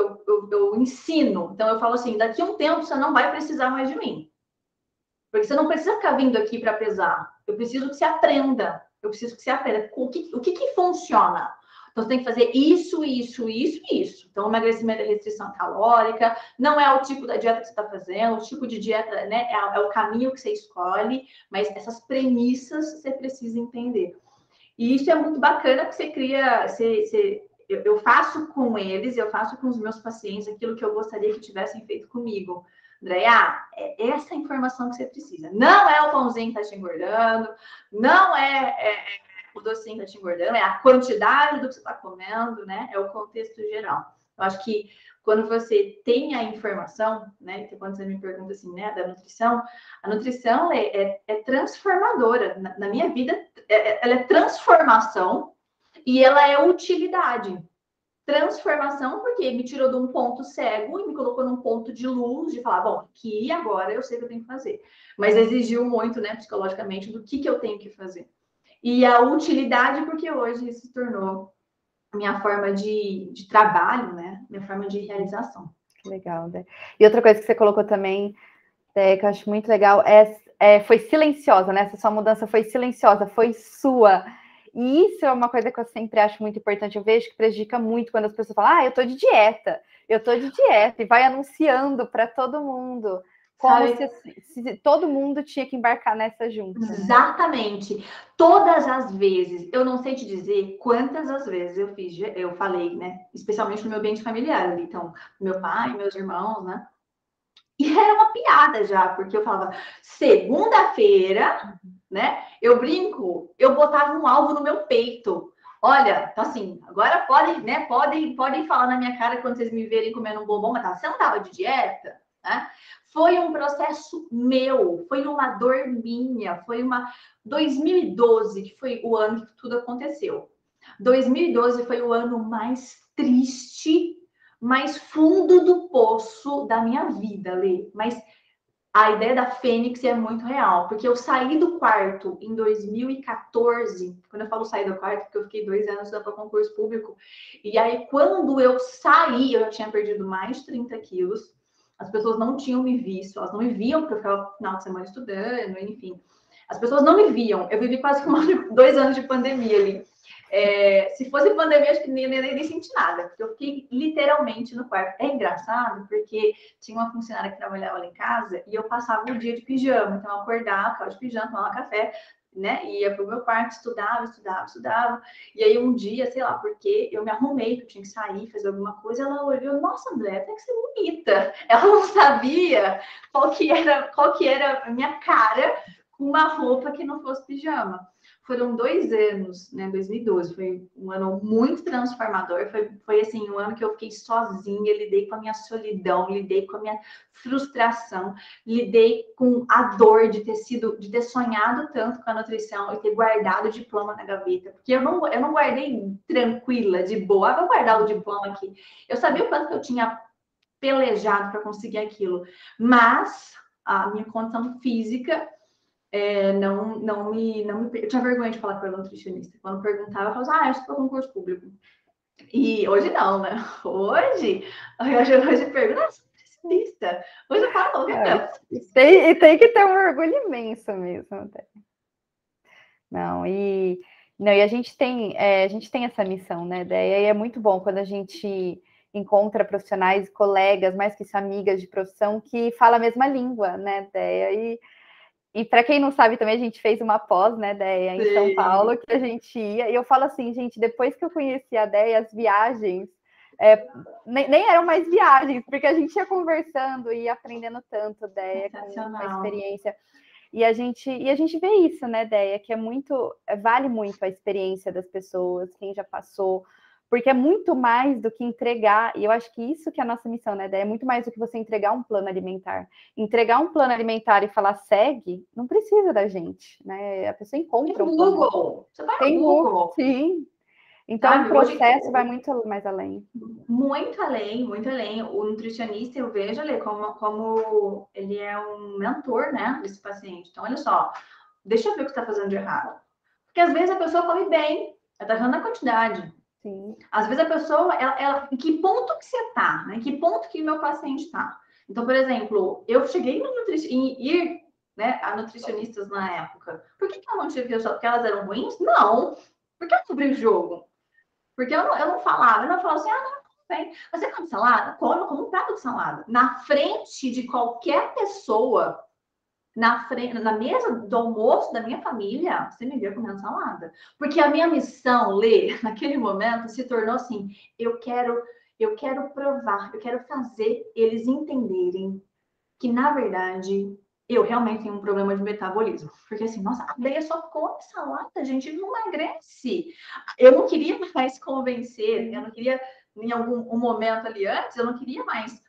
ensino. Então, eu falo assim, daqui a um tempo você não vai precisar mais de mim. Porque você não precisa ficar vindo aqui para pesar. Eu preciso que você aprenda. Eu preciso que você aprenda. O que funciona? Então, você tem que fazer isso, isso, isso e isso. Então, emagrecimento é restrição calórica, não é o tipo da dieta que você está fazendo, o tipo de dieta, né, é o caminho que você escolhe, mas essas premissas você precisa entender. E isso é muito bacana, que você cria... Eu faço com eles, eu faço com os meus pacientes aquilo que eu gostaria que tivessem feito comigo. Andréia, é essa informação que você precisa. Não é o pãozinho que está te engordando, não é o docinho que tá te engordando, é a quantidade do que você está comendo, né? É o contexto geral. Eu acho que quando você tem a informação, né? Que quando você me pergunta assim, né, da nutrição, a nutrição é transformadora. Na minha vida, ela é transformação e ela é utilidade. Transformação, porque me tirou de um ponto cego e me colocou num ponto de luz, de falar, bom, aqui agora eu sei o que eu tenho que fazer. Mas exigiu muito, né, psicologicamente, do que eu tenho que fazer. E a utilidade, porque hoje isso se tornou minha forma de trabalho, né? Minha forma de realização. Legal, né? E outra coisa que você colocou também, que eu acho muito legal, foi silenciosa, né? Essa sua mudança foi silenciosa, foi sua. E isso é uma coisa que eu sempre acho muito importante. Eu vejo que prejudica muito quando as pessoas falam, eu tô de dieta, e vai anunciando para todo mundo. Como se todo mundo tinha que embarcar nessa junto. Exatamente. Né? Todas as vezes, eu não sei te dizer quantas as vezes eu falei, né? Especialmente no meu ambiente familiar ali. Então, meu pai, meus irmãos, né? E era uma piada já, porque eu falava, segunda-feira, né? Eu brinco, eu botava um alvo no meu peito. Olha, então assim, agora podem, né? Podem falar na minha cara quando vocês me verem comendo um bombom, mas você não tava de dieta, né? Foi um processo meu, foi uma dor minha, foi uma 2012 que foi o ano que tudo aconteceu. 2012 foi o ano mais triste, mais fundo do poço da minha vida, Lê. Mas a ideia da Fênix é muito real, porque eu saí do quarto em 2014. Quando eu falo sair do quarto, porque eu fiquei 2 anos estudando para concurso público. E aí, quando eu saí, eu já tinha perdido mais de 30 quilos. As pessoas não tinham me visto, elas não me viam, porque eu ficava no final de semana estudando, enfim. As pessoas não me viam. Eu vivi quase 2 anos de pandemia ali. Se fosse pandemia, acho que nem senti nada, porque eu fiquei literalmente no quarto. É engraçado, porque tinha uma funcionária que trabalhava lá em casa e eu passava o dia de pijama. Então, eu acordava, ficava de pijama, tomava café, né? Ia pro meu quarto, estudava. E aí, um dia, sei lá, porque eu me arrumei, que eu tinha que sair, fazer alguma coisa, ela olhou, nossa, André, até que você é bonita. Ela não sabia qual que era a minha cara com uma roupa que não fosse pijama. Foram 2 anos, né? 2012 foi um ano muito transformador. Foi assim, um ano que eu fiquei sozinha, lidei com a minha solidão, lidei com a minha frustração, lidei com a dor de ter sonhado tanto com a nutrição e ter guardado o diploma na gaveta. Porque eu não guardei tranquila, de boa, vou guardar o diploma aqui. Eu sabia o quanto que eu tinha pelejado para conseguir aquilo, mas a minha condição física não me. Eu tinha vergonha de falar com a nutricionista. Quando perguntava, eu falava, eu estou para concurso público. E hoje não, né? Hoje pergunta, nutricionista. Hoje eu falo, não. E tem que ter um orgulho imenso mesmo. Não, e a gente tem essa missão, né, Déia? E é muito bom quando a gente encontra profissionais, colegas, mais que isso, amigas de profissão, que falam a mesma língua, né, Déia? E para quem não sabe também, a gente fez uma pós, né, Déia, em São Paulo, que a gente ia, e eu falo assim, gente, depois que eu conheci a Déia, as viagens nem eram mais viagens, porque a gente ia conversando e aprendendo tanto, Déia, com a experiência. E a gente vê isso, né, Déia, que vale muito a experiência das pessoas, quem já passou, porque é muito mais do que entregar, e eu acho que isso que é a nossa missão, né, Déia, é muito mais do que você entregar um plano alimentar. Entregar um plano alimentar e falar segue, não precisa da gente, né? A pessoa encontra um plano. Google. Você vai no Google. Sim. Então, o processo vai muito mais além. Muito além, muito além. O nutricionista, eu vejo ele como ele é um mentor, né, desse paciente. Então, olha só, deixa eu ver o que você está fazendo de errado. Porque às vezes a pessoa come bem, ela está errando na quantidade. Sim. Às vezes a pessoa, em que ponto que você está, né? Em que ponto que o meu paciente está? Então, por exemplo, eu cheguei em ir, né, a nutricionistas na época. Por que eu não tive resultado? Porque elas eram ruins? Não. Porque eu cobri o jogo. Porque eu não falava assim, não, tudo bem. Mas você come salada? Como um prato de salada. Na frente de qualquer pessoa, na mesa do almoço da minha família, você me via comendo salada. Porque a minha missão, Lê, naquele momento, se tornou assim, eu quero provar, eu quero fazer eles entenderem que, na verdade, eu realmente tenho um problema de metabolismo. Porque assim, nossa, a Deia só come salada, gente, não emagrece. Eu não queria mais convencer, eu não queria, em algum momento ali antes, eu não queria mais.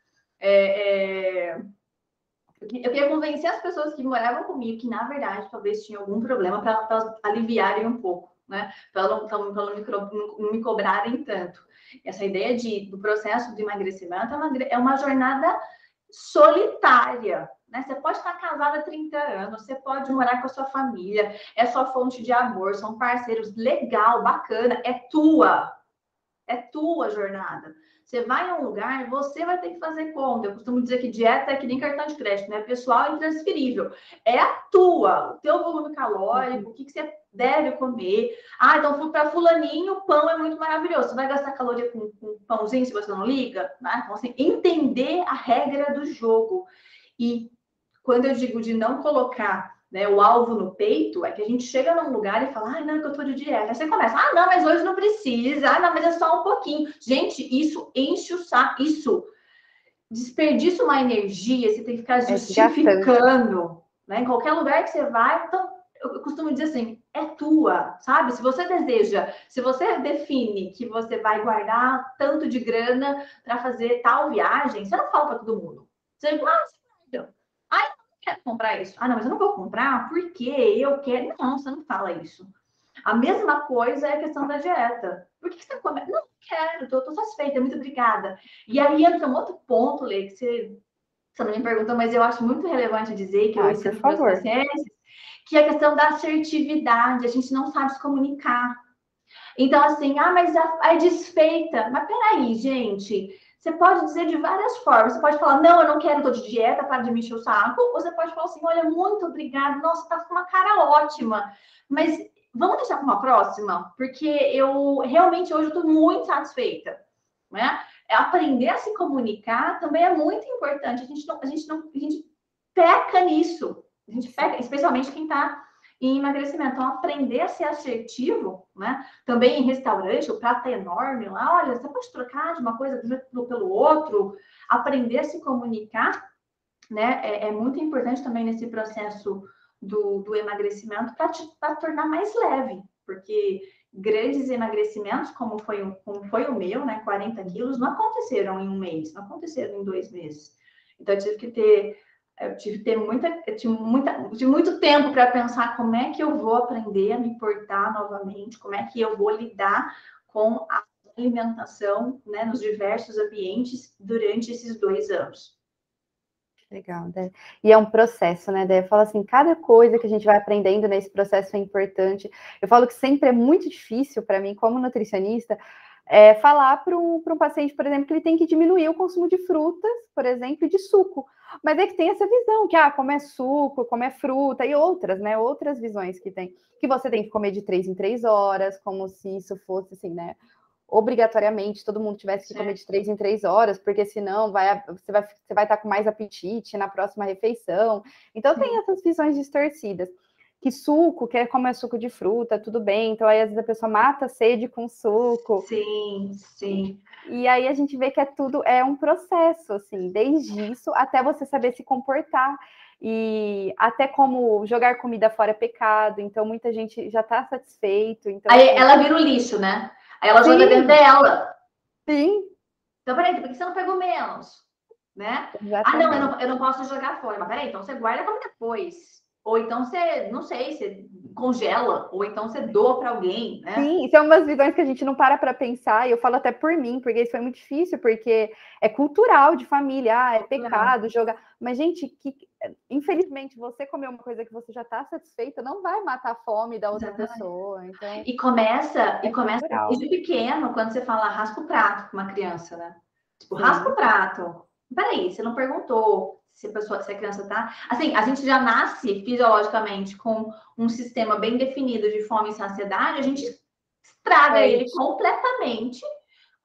Eu queria convencer as pessoas que moravam comigo que, na verdade, talvez tinha algum problema para elas aliviarem um pouco, né? Para não me cobrarem tanto. Essa ideia do processo de emagrecimento é uma jornada solitária, né? Você pode estar casada há 30 anos, você pode morar com a sua família, é sua fonte de amor, são parceiros, legal, bacana, é tua jornada. Você vai a um lugar, você vai ter que fazer conta. Eu costumo dizer que dieta é que nem cartão de crédito, né? Pessoal, intransferível. É a tua, o teu volume calórico, o que você deve comer. Ah, então para fulaninho, o pão é muito maravilhoso. Você vai gastar caloria com pãozinho se você não liga? Né? Então, assim, entender a regra do jogo. E quando eu digo de não colocar, né, o alvo no peito, é que a gente chega num lugar e fala, não, que eu tô de dieta. Aí você começa, não, mas hoje não precisa, não, mas é só um pouquinho. Gente, isso enche o saco, isso desperdiça uma energia, você tem que ficar justificando, né? Em qualquer lugar que você vai, então, eu costumo dizer assim, é tua, sabe? Se você deseja, se você define que você vai guardar tanto de grana para fazer tal viagem, você não fala para todo mundo. Você guarda. Quero comprar isso. Não, mas eu não vou comprar porque eu quero. Não, você não fala isso. A mesma coisa é a questão da dieta. Por que você come? Não quero, tô satisfeita, muito obrigada. E aí entra um outro ponto, Lê, que você não me perguntou, mas eu acho muito relevante dizer que eu ensino para os meus pacientes, que é a questão da assertividade. A gente não sabe se comunicar. Então, assim, mas é desfeita. Mas peraí, gente. Você pode dizer de várias formas. Você pode falar, não, eu não quero, tô de dieta, para de me encher o saco. Ou você pode falar assim, olha, muito obrigada, nossa, tá com uma cara ótima. Mas vamos deixar para uma próxima? Porque eu realmente hoje eu tô muito satisfeita, né? Aprender a se comunicar também é muito importante. A gente peca nisso. A gente peca, especialmente quem está em emagrecimento. Então, aprender a ser assertivo, né? Também em restaurante, o prato é enorme lá, olha, você pode trocar de uma coisa pelo outro, aprender a se comunicar, né? É muito importante também nesse processo do emagrecimento para tornar mais leve, porque grandes emagrecimentos, como foi o meu, né? 40 quilos, não aconteceram em um mês, não aconteceram em 2 meses. Então, eu tive que ter muito tempo para pensar como é que eu vou aprender a me portar novamente, como é que eu vou lidar com a alimentação, né, nos diversos ambientes durante esses 2 anos. Legal, né? E é um processo, né? Eu falo assim, cada coisa que a gente vai aprendendo nesse processo é importante. Eu falo que sempre é muito difícil para mim, como nutricionista, falar para um paciente, por exemplo, que ele tem que diminuir o consumo de frutas, por exemplo, e de suco. Mas é que tem essa visão, que comer suco, comer fruta e outras, né? Outras visões que tem. Que você tem que comer de 3 em 3 horas, como se isso fosse assim, né? Obrigatoriamente todo mundo tivesse que comer de 3 em 3 horas, porque senão você vai estar com mais apetite na próxima refeição. Então tem essas visões distorcidas. Que suco, quer comer suco de fruta, tudo bem. Então aí às vezes a pessoa mata a sede com suco. Sim, sim. E aí a gente vê que é um processo, assim, desde isso até você saber se comportar. E até como jogar comida fora é pecado, então muita gente já está satisfeito. Então, aí ela vira o lixo, né? Aí ela joga dentro dela. Sim. Então, peraí, por que você não pegou menos? Né? Exatamente. Não, eu não posso jogar fora. Mas peraí, então você guarda como depois. Ou então você, não sei, você congela, ou então você doa para alguém, né? Sim, são umas visões que a gente não para pensar, e eu falo até por mim, porque isso foi muito difícil, porque é cultural de família, é pecado jogar. Mas, gente, infelizmente, você comer uma coisa que você já está satisfeita não vai matar a fome da outra pessoa. Então, e começa desde pequeno, quando você fala raspa o prato com uma criança, né? Tipo, raspa o prato. Peraí, você não perguntou se a criança tá. Assim, a gente já nasce fisiologicamente com um sistema bem definido de fome e saciedade, a gente estraga ele completamente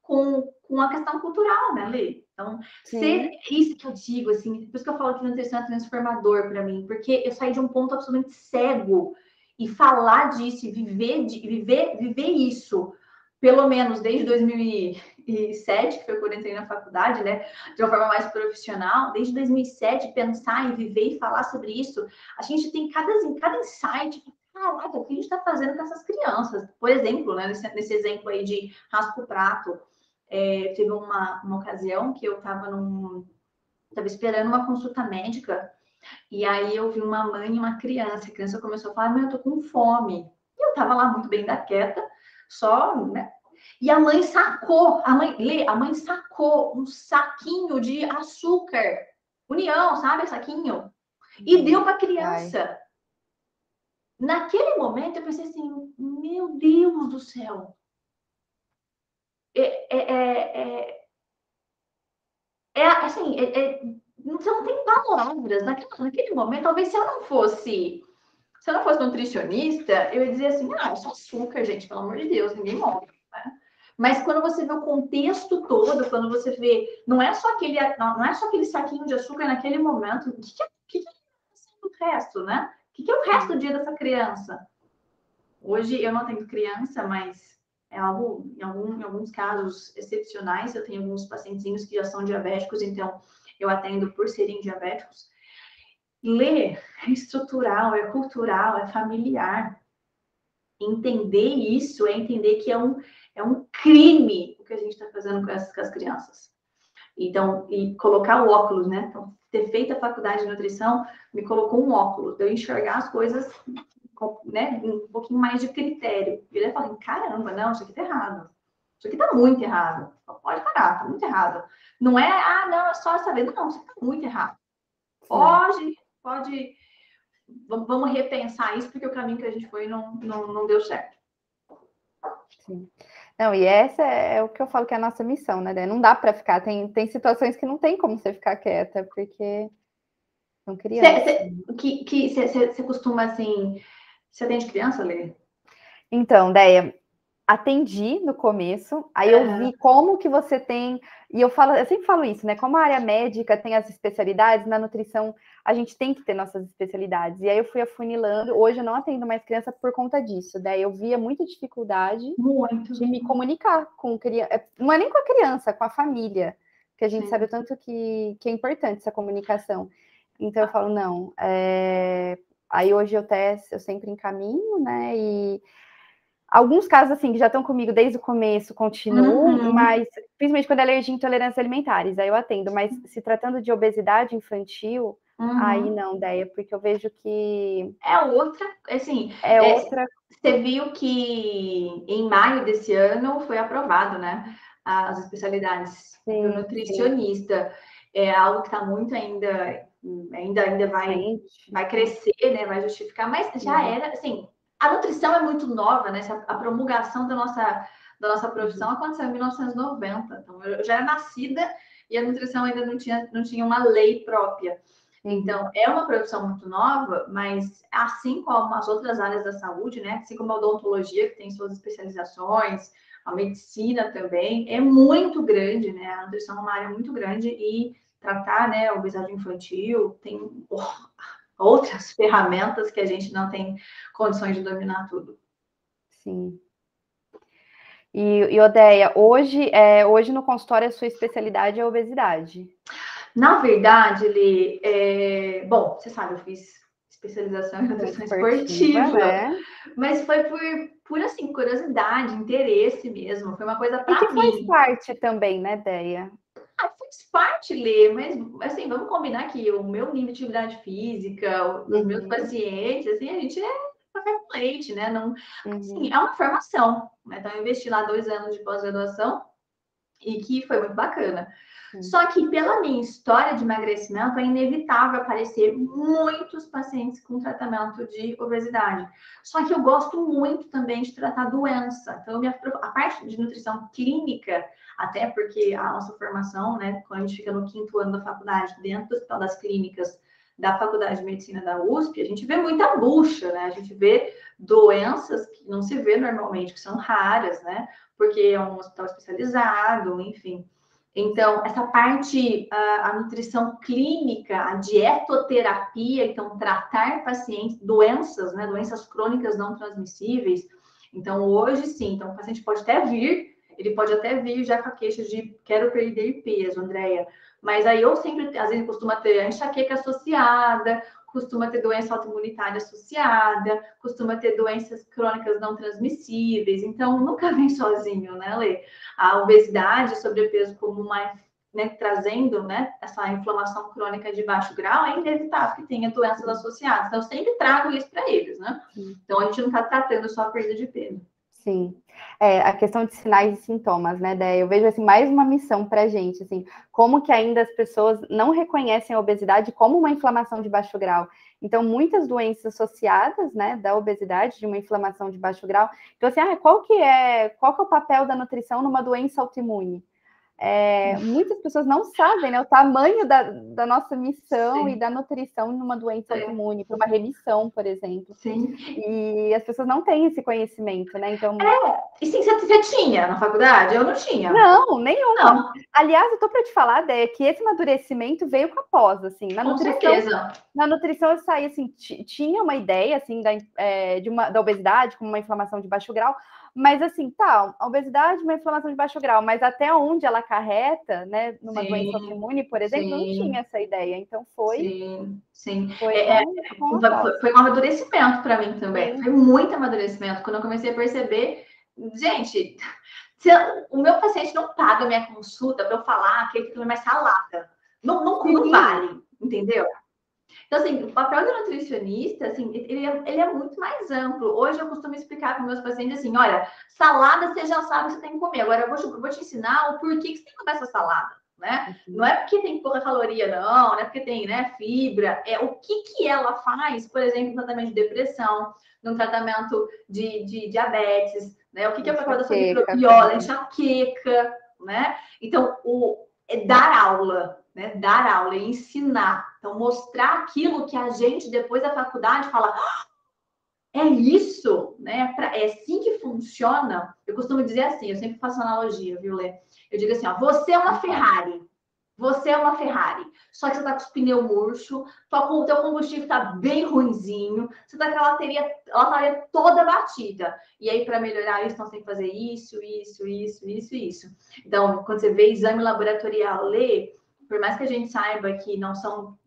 com a questão cultural, né, Lê? Então, isso que eu digo, assim, por isso que eu falo que nutrição é transformador para mim, porque eu saí de um ponto absolutamente cego e falar disso, e viver isso pelo menos desde 2007, que foi quando eu entrei na faculdade, né, de uma forma mais profissional, desde 2007, pensar e viver e falar sobre isso, a gente tem cada insight, caraca, o que a gente está fazendo com essas crianças? Por exemplo, né, nesse exemplo aí de raspa o prato, teve uma ocasião que eu estava esperando uma consulta médica, e aí eu vi uma mãe e uma criança. A criança começou a falar, mas eu tô com fome. E eu tava lá muito bem da quieta, só, né? E a mãe sacou, a mãe sacou um saquinho de açúcar, União, sabe, saquinho? E deu para a criança. Naquele momento eu pensei assim, meu Deus do céu. Assim, você não tem palavras. Naquele momento, talvez se eu não fosse nutricionista, eu ia dizer assim, é só açúcar, gente, pelo amor de Deus, ninguém morre, né? Mas quando você vê o contexto todo, quando você vê, não é só aquele saquinho de açúcar naquele momento, o que é o resto, né? O que é o resto do dia dessa criança? Hoje eu não tenho criança, mas é algo, em alguns casos excepcionais, eu tenho alguns pacientinhos que já são diabéticos, então eu atendo por serem diabéticos. Ler é estrutural, é cultural, é familiar. Entender isso é entender que é um crime o que a gente está fazendo com as crianças. Então, e colocar o óculos, né? Então, ter feito a faculdade de nutrição me colocou um óculos, de eu enxergar as coisas com, né, um pouquinho mais de critério. E ele fala, caramba, não, isso aqui tá errado. Isso aqui tá muito errado. Pode parar, tá muito errado. Não é, não, é só saber. Não, isso tá muito errado. Pode. Vamos repensar isso, porque o caminho que a gente foi não deu certo. Sim. Não, e essa é o que eu falo que é a nossa missão, né? Não dá para ficar, tem situações que não tem como você ficar quieta, porque são crianças. Você costuma, assim, você atende criança, Lê? Então, Déia, atendi no começo, aí eu vi como que você tem, e eu sempre falo isso, né? Como a área médica tem as especialidades, na nutrição a gente tem que ter nossas especialidades. E aí eu fui afunilando, hoje eu não atendo mais criança por conta disso. Daí eu via muita dificuldade de me comunicar com criança, não é nem com a criança, com a família, que a gente sabe o tanto que é importante essa comunicação. Então eu falo, não, aí hoje eu sempre encaminho, né? E alguns casos, assim, que já estão comigo desde o começo, continuam, mas principalmente quando é alergia e intolerâncias alimentares, aí eu atendo. Mas se tratando de obesidade infantil, aí não, Déia, porque eu vejo que... É outra, assim... outra... Você viu que em maio desse ano foi aprovado, né? As especialidades para o nutricionista. É algo que está muito ainda vai crescer, né? Vai justificar, mas já era, assim... A nutrição é muito nova, né? A promulgação da nossa profissão aconteceu em 1990. Então, eu já era nascida e a nutrição ainda não tinha uma lei própria. Então, é uma profissão muito nova, mas assim como as outras áreas da saúde, né? Assim como a odontologia, que tem suas especializações, a medicina também, é muito grande, né? A nutrição é uma área muito grande e tratar, né, a obesidade infantil tem outras ferramentas que a gente não tem condições de dominar tudo. Sim. E Odéia, hoje no consultório a sua especialidade é a obesidade? Na verdade, Lê, bom, você sabe, eu fiz especialização em nutrição esportiva, né? Mas foi por assim, curiosidade, interesse mesmo, foi uma coisa para mim. E que faz parte também, né, Déia? Faz parte, Lê, mas assim, vamos combinar que o meu nível de atividade física, dos meus pacientes, assim, a gente é café com leite, né? Não, assim, é uma formação, né? Então, eu investi lá 2 anos de pós-graduação e que foi muito bacana. Só que pela minha história de emagrecimento, é inevitável aparecer muitos pacientes com tratamento de obesidade. Só que eu gosto muito também de tratar doença. Então, a parte de nutrição clínica, até porque a nossa formação, né, quando a gente fica no 5º ano da faculdade, dentro do Hospital das Clínicas da Faculdade de Medicina da USP, a gente vê muita bucha, né? A gente vê doenças que não se vê normalmente, que são raras, né? Porque é um hospital especializado, enfim. Então, essa parte, a nutrição clínica, a dietoterapia, então, tratar pacientes, doenças, né, doenças crônicas não transmissíveis, Então, hoje, sim. Então, o paciente pode até vir, ele pode até vir já com a queixa de quero perder peso, Andréia. Mas aí eu sempre, às vezes, costuma ter enxaqueca associada, costuma ter doença autoimunitária associada, costuma ter doenças crônicas não transmissíveis. Então, nunca vem sozinho, né, Lê? A obesidade, sobrepeso como uma, né, trazendo, né, essa inflamação crônica de baixo grau, é inevitável que tenha doenças associadas. Então, eu sempre trago isso para eles, né? Então, a gente não está tratando só a perda de peso. Sim, a questão de sinais e sintomas, né, Déia? Eu vejo, assim, mais uma missão para a gente, assim, como que ainda as pessoas não reconhecem a obesidade como uma inflamação de baixo grau. Então, muitas doenças associadas, né, da obesidade, de uma inflamação de baixo grau. Então, assim, qual que é o papel da nutrição numa doença autoimune? Muitas pessoas não sabem, né, o tamanho da nossa missão. Sim. E da nutrição numa doença autoimune, para uma remissão, por exemplo. Sim. E as pessoas não têm esse conhecimento, né? Então. E sim, você tinha na faculdade? Eu não tinha. Não, nenhuma. Não. Aliás, eu tô para te falar, Déia, que esse amadurecimento veio com a pós, assim. Com certeza. Na nutrição eu saí, assim, tinha uma ideia, assim, da obesidade como uma inflamação de baixo grau, mas, assim, a obesidade é uma inflamação de baixo grau, mas até onde ela acarreta, né, numa doença autoimune, por exemplo, eu não tinha essa ideia. Então, foi... Sim. Foi um amadurecimento para mim também. Sim. Foi muito amadurecimento. Quando eu comecei a perceber, gente... O meu paciente não paga a minha consulta para eu falar que ele tem que comer mais salada. Não vale, entendeu? Então, assim, o papel do nutricionista, assim, ele é muito mais amplo. Hoje eu costumo explicar para meus pacientes assim, olha, salada você já sabe que você tem que comer. Agora eu vou te ensinar o porquê que você tem que comer essa salada, né? Não é porque tem pouca caloria, não é porque tem, né, fibra. É o que ela faz, por exemplo, no tratamento de depressão, no tratamento de diabetes, né? O que é o papel da sua microbiota, enxaqueca, né? Então, dar aula, né? Dar aula e ensinar. Então, mostrar aquilo que a gente, depois da faculdade, fala... É isso, né? É assim que funciona. Eu costumo dizer assim, eu sempre faço analogia, viu, Lê? Eu digo assim, ó, você é uma Ferrari. Você é uma Ferrari. Só que você tá com os pneus murchos, o teu combustível tá bem ruinzinho, você tá com a lataria toda batida. E aí, para melhorar isso, nós temos que fazer isso. Então, quando você vê exame laboratorial, Lê, por mais que a gente saiba que não são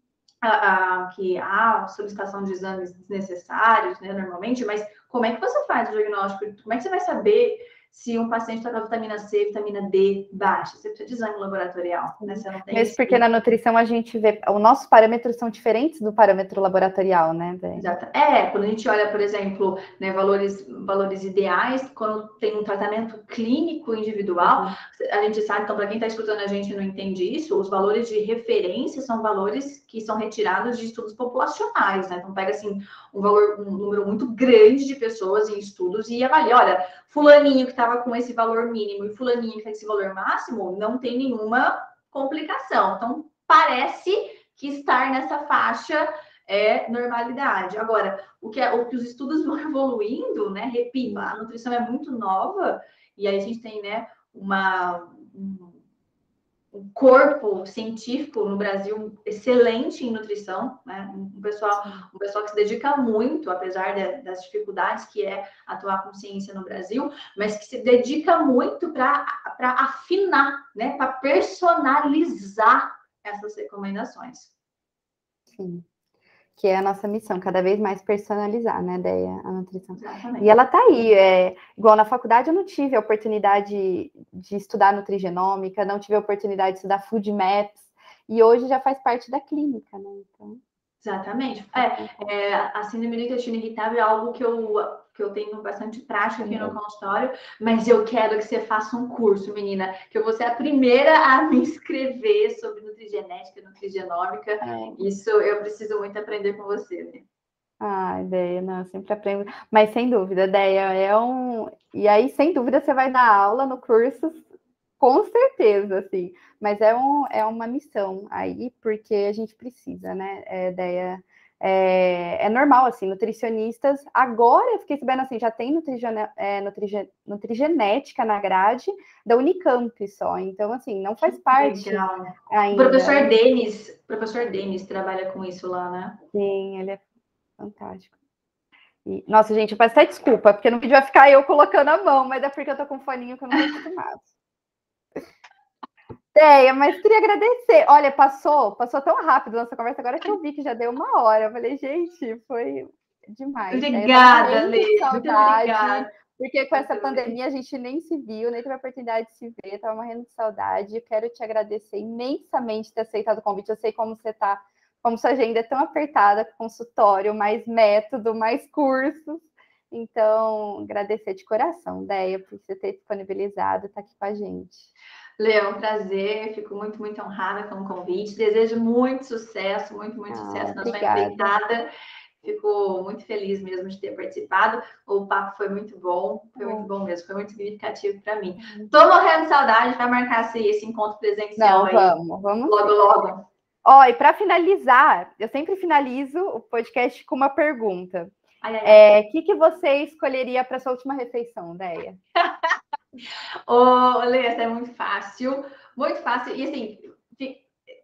que há solicitação de exames desnecessários, né, normalmente, mas como é que você faz o diagnóstico? Como é que você vai saber se um paciente está com vitamina C, vitamina D baixa? Você precisa de exame laboratorial, né? Você não tem mesmo porque na nutrição a gente vê, os nossos parâmetros são diferentes do parâmetro laboratorial, né? Exato. Quando a gente olha, por exemplo, né, valores ideais, quando tem um tratamento clínico individual, a gente sabe, então, para quem está escutando a gente e não entende isso, os valores de referência são valores que são retirados de estudos populacionais, né? Então, pega, assim, um número muito grande de pessoas em estudos e avalia, olha, fulaninho que estava com esse valor mínimo e fulaninho que tem esse valor máximo, não tem nenhuma complicação. Então, parece que estar nessa faixa é normalidade. Agora, o que os estudos vão evoluindo, né? Repito, a nutrição é muito nova e aí a gente tem, né, um corpo científico no Brasil excelente em nutrição, né? Um pessoal que se dedica muito, apesar das dificuldades que é atuar com ciência no Brasil, mas que se dedica muito para afinar, né? Para personalizar essas recomendações. Sim. Que é a nossa missão, cada vez mais personalizar, né, Déia, a nutrição. Exatamente. E ela tá aí, igual na faculdade eu não tive a oportunidade de estudar nutrigenômica, não tive a oportunidade de estudar food maps, e hoje já faz parte da clínica, né, então... Exatamente. A síndrome do intestino irritável é algo que eu tenho bastante prática aqui no consultório, mas eu quero que você faça um curso, menina, que eu vou ser a primeira a me inscrever sobre nutrigenética, nutrigenômica. Isso eu preciso muito aprender com você, né? Déia, não, eu sempre aprendo. Mas sem dúvida, Déia, E aí, sem dúvida, você vai dar aula no curso, com certeza, assim. Mas é uma missão aí, porque a gente precisa, né, Déia? É normal, assim, nutricionistas... Agora, eu fiquei sabendo, assim, já tem nutrigenética na grade da Unicamp só. Então, assim, não faz parte ainda. O professor Denis trabalha com isso lá, né? Sim, ele é fantástico. Nossa, gente, eu peço até desculpa, porque no vídeo vai ficar eu colocando a mão, mas é porque eu tô com um foninho que eu não tô acostumada. Deia, mas queria agradecer. Olha, passou tão rápido nossa conversa, agora que eu vi que já deu 1 hora. Eu falei, gente, foi demais. Eu tava Obrigada, morrendo de Lê. Muito saudade, obrigada. porque com essa pandemia a gente nem se viu, nem teve a oportunidade de se ver. Eu tava morrendo de saudade. Eu quero te agradecer imensamente por ter aceitado o convite. Eu sei como você tá, como sua agenda é tão apertada, consultório, mais método, mais cursos. Então, agradecer de coração, Deia, por você ter disponibilizado estar aqui com a gente. Lê, é um prazer, fico muito, muito honrada com o convite. Desejo muito sucesso, muito, muito sucesso na sua empreitada. Fico muito feliz mesmo de ter participado. O papo foi muito bom mesmo, foi muito significativo para mim. Tô morrendo de saudade, vai marcar esse encontro presencial. Não, vamos logo, logo. Ó, e para finalizar, eu sempre finalizo o podcast com uma pergunta. O que você escolheria para sua última refeição, Deia? Lê, essa é muito fácil. E assim,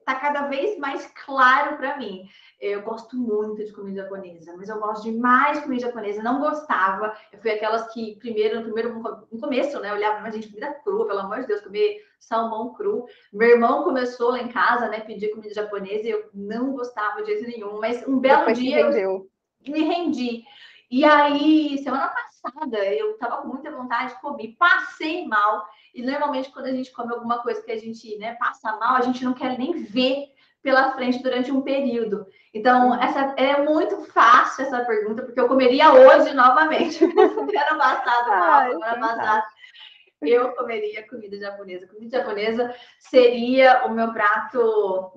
tá cada vez mais claro para mim. Eu gosto muito de comida japonesa, mas eu gosto demais de comida japonesa. Não gostava. Eu fui aquelas que no começo, né? Eu olhava, mas gente, comida crua, pelo amor de Deus, comer salmão cru. Meu irmão começou lá em casa, né? Pedir comida japonesa e eu não gostava de jeito nenhum. Mas um belo dia eu me rendi. E aí, semana passada, eu estava com muita vontade de comer, passei mal. E normalmente, quando a gente come alguma coisa que a gente, né, passa mal, a gente não quer nem ver pela frente durante um período. Então, essa é muito fácil essa pergunta, porque eu comeria hoje novamente. Ano passado, mal, semana passada. Eu comeria comida japonesa. Comida japonesa seria o meu prato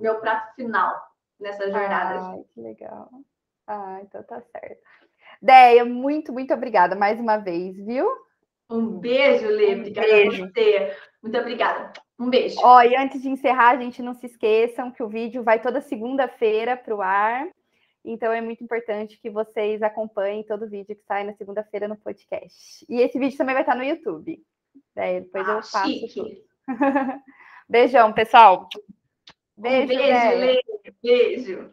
final nessa jornada. Ai, que legal. Então tá certo. Deia, muito, muito obrigada mais uma vez, viu? Um beijo, Lê. Obrigada a você. Muito obrigada. Um beijo. Ó, e antes de encerrar, gente, não se esqueçam que o vídeo vai toda segunda-feira para o ar. Então é muito importante que vocês acompanhem todo o vídeo que sai na segunda-feira no podcast. E esse vídeo também vai estar no YouTube. Depois eu passo tudo. Beijão, pessoal. Beijo, Lê. Beijo.